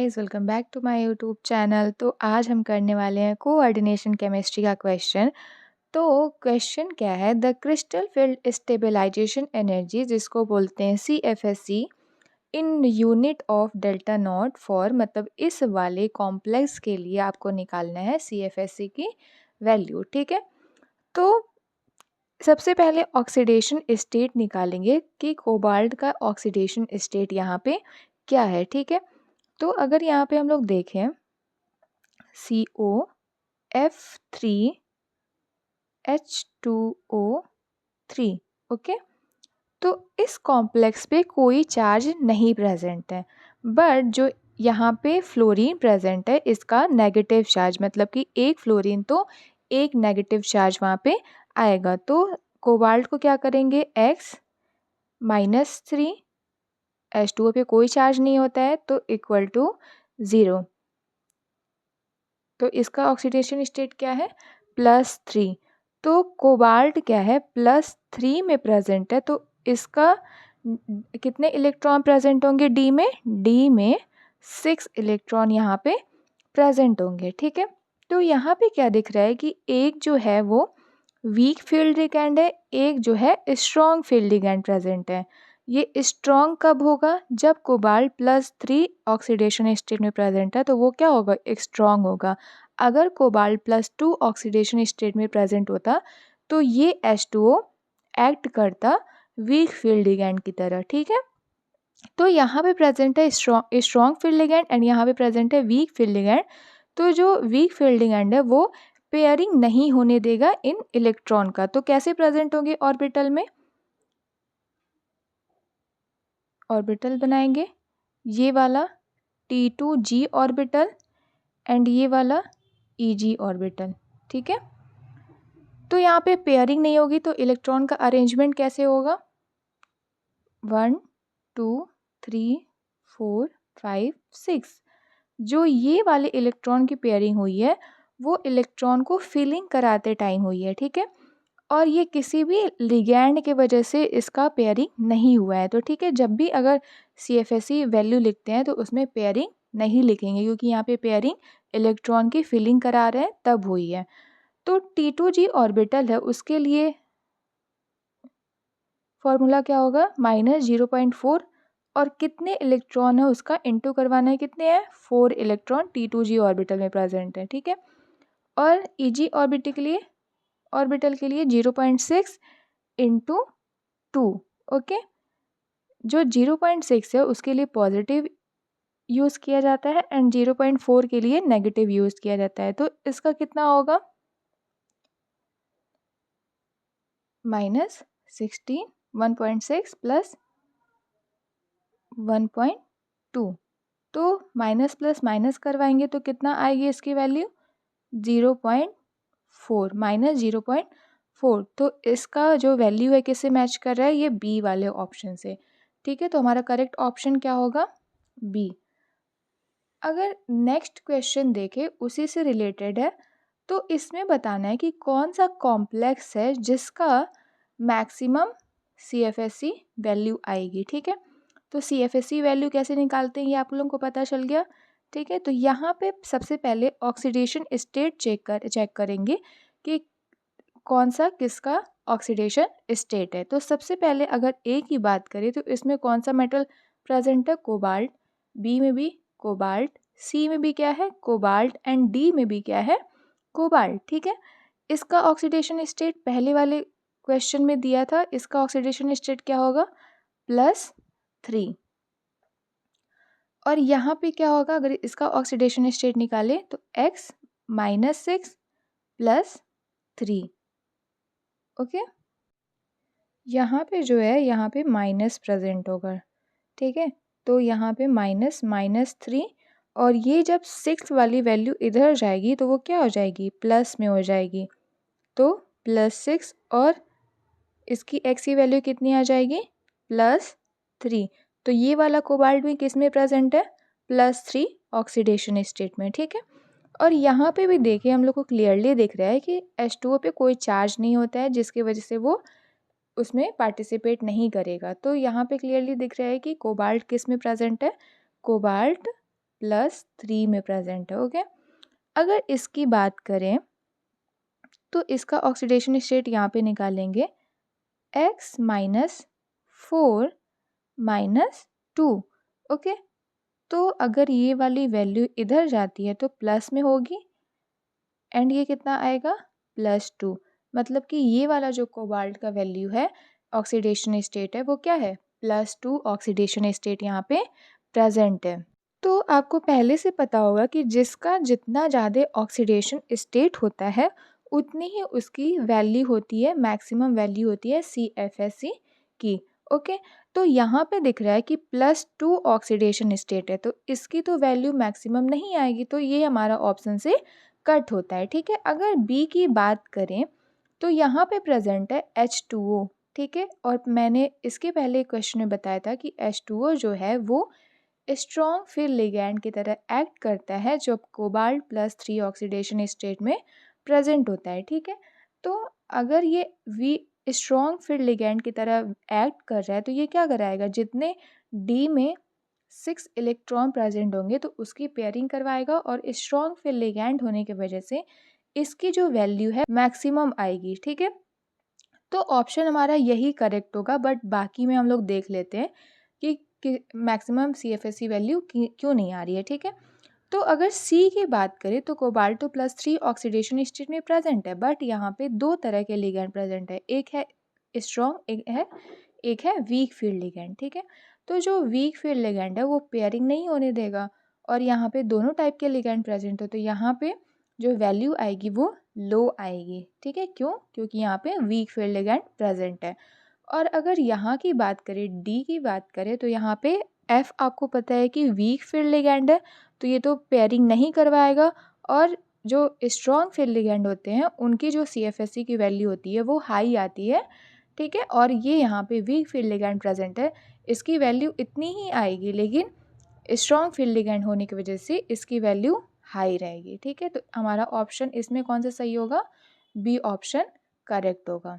Guys, welcome back to my YouTube channel. तो आज हम करने वाले हैं कोऑर्डिनेशन केमिस्ट्री का क्वेश्चन। तो क्वेश्चन क्या है, the crystal field stabilisation energy जिसको बोलते हैं CFSE in unit of delta naught for, मतलब इस वाले कॉम्प्लेक्स के लिए आपको निकालना है CFSE की वैल्यू। ठीक है, तो सबसे पहले ऑक्सीडेशन स्टेट निकालेंगे कि कोबाल्ट का ऑक्सीडेशन स्टेट यहाँ पे क्या है। ठीक है, तो अगर यहाँ पे हम लोग देखें COF3H2O3, ओके, तो इस कॉम्प्लेक्स पे कोई चार्ज नहीं प्रेजेंट है, बट जो यहाँ पे फ्लोरीन प्रेजेंट है इसका नेगेटिव चार्ज, मतलब कि एक फ्लोरीन तो एक नेगेटिव चार्ज वहाँ पे आएगा। तो कोबाल्ट को क्या करेंगे, X-3, H2O पे कोई चार्ज नहीं होता है तो इक्वल टू 0। तो इसका ऑक्सीडेशन स्टेट क्या है, +3। तो कोबाल्ट क्या है, +3 में प्रेजेंट है, तो इसका कितने इलेक्ट्रॉन प्रेजेंट होंगे डी में 6 इलेक्ट्रॉन यहाँ पे प्रेजेंट होंगे। ठीक है, तो यहाँ पे क्या दिख रहा है कि एक जो है वो वीक फील्ड लिगैंड है, एक जो है स्ट्रॉन्ग फील्ड लिगैंड प्रेजेंट है। ये स्ट्रॉन्ग कब होगा, जब कोबाल्ट +3 ऑक्सीडेशन स्टेट में प्रेजेंट है तो वो क्या होगा, एक स्ट्रॉन्ग होगा। अगर कोबाल्ट +2 ऑक्सीडेशन स्टेट में प्रेजेंट होता तो ये H2O एक्ट करता वीक फील्ड लिगैंड की तरह। ठीक है, तो यहाँ पे प्रेजेंट है स्ट्रॉन्ग फील्ड लिगैंड एंड यहाँ पे प्रेजेंट है वीक फील्ड लिगैंड। तो जो वीक फील्ड लिगैंड है वो पेयरिंग नहीं होने देगा इन इलेक्ट्रॉन का। तो कैसे प्रेजेंट होंगे ऑर्बिटल में, ऑर्बिटल बनाएंगे, ये वाला T2G ऑर्बिटल एंड ये वाला EG ऑर्बिटल। ठीक है, तो यहाँ पे पेयरिंग नहीं होगी तो इलेक्ट्रॉन का अरेंजमेंट कैसे होगा, 1 2 3 4 5 6। जो ये वाले इलेक्ट्रॉन की पेयरिंग हुई है वो इलेक्ट्रॉन को फिलिंग कराते टाइम हुई है। ठीक है, और ये किसी भी लिगैंड के वजह से इसका पेयरिंग नहीं हुआ है। तो ठीक है, जब भी अगर CFSE वैल्यू लिखते हैं तो उसमें पेयरिंग नहीं लिखेंगे, क्योंकि यहाँ पे पेयरिंग इलेक्ट्रॉन की फिलिंग करा रहे हैं तब हुई है। तो T2G ऑर्बिटल है, उसके लिए फॉर्मूला क्या होगा, -0.4, और कितने इलेक्ट्रॉन है उसका इंटू करवाना है, कितने हैं 4 इलेक्ट्रॉन T2G ऑर्बिटल में प्रेजेंट है। ठीक है, और EG ऑर्बिटल के लिए 0.6 इंटू 2। ओके, जो 0.6 है उसके लिए पॉजिटिव यूज़ किया जाता है एंड 0.4 के लिए नेगेटिव यूज़ किया जाता है। तो इसका कितना होगा, -16, 1.6 प्लस 1.2। तो माइनस प्लस माइनस करवाएंगे तो कितना आएगी इसकी वैल्यू, 0.4, -0.4। तो इसका जो वैल्यू है किससे मैच कर रहा है, ये बी वाले ऑप्शन से। ठीक है, तो हमारा करेक्ट ऑप्शन क्या होगा, बी। अगर नेक्स्ट क्वेश्चन देखें उसी से रिलेटेड है, तो इसमें बताना है कि कौन सा कॉम्प्लेक्स है जिसका मैक्सिमम CFSE वैल्यू आएगी। ठीक है, तो CFSE वैल्यू कैसे निकालते हैं ये आप लोगों को पता चल गया। ठीक है, तो यहाँ पे सबसे पहले ऑक्सीडेशन स्टेट चेक करेंगे कि कौन सा किसका ऑक्सीडेशन स्टेट है। तो सबसे पहले अगर ए की बात करें तो इसमें कौन सा मेटल प्रेजेंट है, कोबाल्ट, बी में भी कोबाल्ट, सी में भी क्या है कोबाल्ट एंड डी में भी क्या है कोबाल्ट। ठीक है, इसका ऑक्सीडेशन स्टेट पहले वाले क्वेश्चन में दिया था, इसका ऑक्सीडेशन स्टेट क्या होगा, +3। और यहाँ पे क्या होगा, अगर इसका ऑक्सीडेशन स्टेट निकाले तो X-6 + 3। ओके, यहाँ पे जो है यहाँ पे माइनस प्रेजेंट होगा। ठीक है, तो यहाँ पे -3, और ये जब 6 वाली वैल्यू इधर जाएगी तो वो क्या हो जाएगी, प्लस में हो जाएगी। तो +6 और इसकी X की वैल्यू कितनी आ जाएगी, +3। तो ये वाला कोबाल्ट भी किस में प्रेजेंट है, +3 ऑक्सीडेशन स्टेट में। ठीक है, और यहाँ पे भी देखिए हम लोग को क्लियरली दिख रहा है कि H2O पे कोई चार्ज नहीं होता है, जिसकी वजह से वो उसमें पार्टिसिपेट नहीं करेगा। तो यहाँ पे क्लियरली दिख रहा है कि कोबाल्ट किस में प्रेजेंट है, कोबाल्ट +3 में प्रेजेंट है। ओके, अगर इसकी बात करें तो इसका ऑक्सीडेशन स्टेट यहाँ पे निकालेंगे X-4 - 2। ओके, तो अगर ये वाली वैल्यू इधर जाती है तो प्लस में होगी एंड ये कितना आएगा +2। मतलब कि ये वाला जो कोबाल्ट का वैल्यू है, ऑक्सीडेशन स्टेट है, वो क्या है +2 ऑक्सीडेशन स्टेट यहाँ पे प्रेजेंट है। तो आपको पहले से पता होगा कि जिसका जितना ज़्यादा ऑक्सीडेशन स्टेट होता है उतनी ही उसकी वैल्यू होती है, मैक्सिमम वैल्यू होती है CFSE की। ओके, तो यहाँ पे दिख रहा है कि +2 ऑक्सीडेशन स्टेट है, तो इसकी तो वैल्यू मैक्सिमम नहीं आएगी, तो ये हमारा ऑप्शन से कट होता है। ठीक है, अगर बी की बात करें तो यहाँ पे प्रेजेंट है H2O। ठीक है, और मैंने इसके पहले क्वेश्चन में बताया था कि H2O जो है वो स्ट्रॉन्ग फिर लिगैंड की तरह एक्ट करता है जब कोबाल्ट +3 ऑक्सीडेशन स्टेट में प्रेजेंट होता है। ठीक है, तो अगर ये वी स्ट्रॉन्ग फिर लिगैंड की तरह एक्ट कर रहा है तो ये क्या कराएगा, जितने डी में 6 इलेक्ट्रॉन प्रेजेंट होंगे तो उसकी पेयरिंग करवाएगा और स्ट्रॉन्ग फिर लिगैंड होने की वजह से इसकी जो वैल्यू है मैक्सिमम आएगी। ठीक है, तो ऑप्शन हमारा यही करेक्ट होगा, बट बाकी में हम लोग देख लेते हैं कि मैक्सिमम CFSE वैल्यू क्यों नहीं आ रही है। ठीक है, तो अगर सी की बात करें तो कोबाल्टो +3 ऑक्सीडेशन स्टेट में प्रेजेंट है, बट यहाँ पे दो तरह के लिगैंड प्रेजेंट है, एक है स्ट्रॉन्ग, एक है वीक फील्ड लिगैंड। ठीक है, तो जो वीक फील्ड लिगैंड है वो पेयरिंग नहीं होने देगा, और यहाँ पे दोनों टाइप के लिगैंड प्रेजेंट हो तो यहाँ पे जो वैल्यू आएगी वो लो आएगी। ठीक है, क्यों, क्योंकि यहाँ पे वीक फील्ड लिगैंड प्रेजेंट है। और अगर यहाँ की बात करें, डी की बात करें, तो यहाँ पे एफ आपको पता है कि वीक फील्ड लिगैंड है, तो ये तो पेयरिंग नहीं करवाएगा, और जो स्ट्रॉन्ग फील्ड लिगैंड होते हैं उनकी जो CFSE की वैल्यू होती है वो हाई आती है। ठीक है, और ये यहाँ पे वीक फील्ड लिगैंड प्रेजेंट है, इसकी वैल्यू इतनी ही आएगी, लेकिन स्ट्रॉन्ग फील्ड लिगैंड होने की वजह से इसकी वैल्यू हाई रहेगी। ठीक है, तो हमारा ऑप्शन इसमें कौन सा सही होगा, बी ऑप्शन करेक्ट होगा।